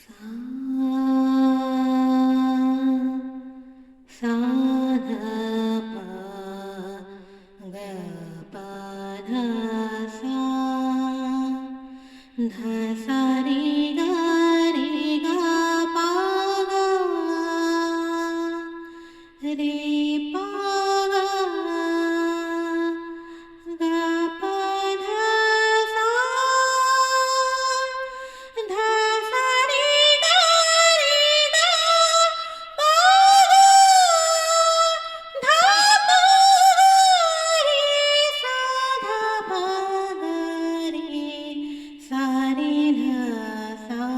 सा सा ध प ग प ध सा ध सा रे ग प ग रे प ग प ध सा ध सा रे ग प ध प रे सा ध प ग रे सा रे ध सा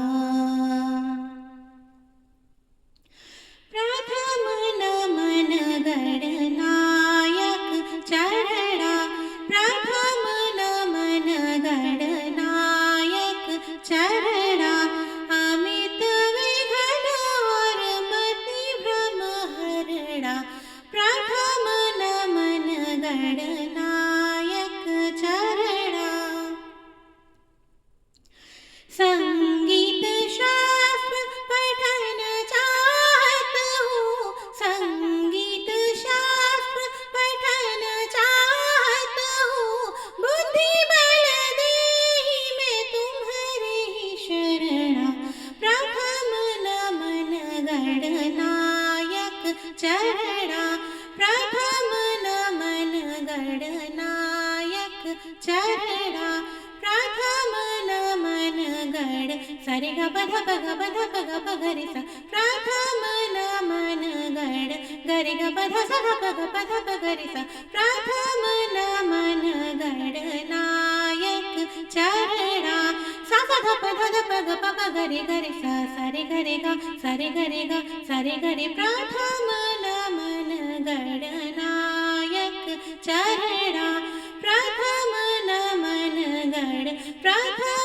प्रथम नमन गणनायक चरणा प्रथम नमन गणनायक चरणा अमित विघ्न और मति भ्रम हरणा प्रथम नमन गणनायक चरणा संगीत शास्त्र पठन चाहत हूँ संगीत शास्त्र पठन चाहत हूँ बुद्धि बल देहि मैं तुम्हारे ही शरणा प्रथम नमन गणनायक चरणा प्रथम नमन गणनायक चरणा प्रथम नमन गण सरे ग प ध प ग प ध प ग प ग रे सा प्रथम नमन गण गरे ग प ध सा ध प ग प ध प ग रे सा प्रथम नमन गणनायक चरणा सा सा ध प ध ध प ग प प ग रे सा सरे ग रे ग सरे ग रे ग सरे ग रे प्रथम नमन गणनायक चरणा प्रथम नमन गण प्रथम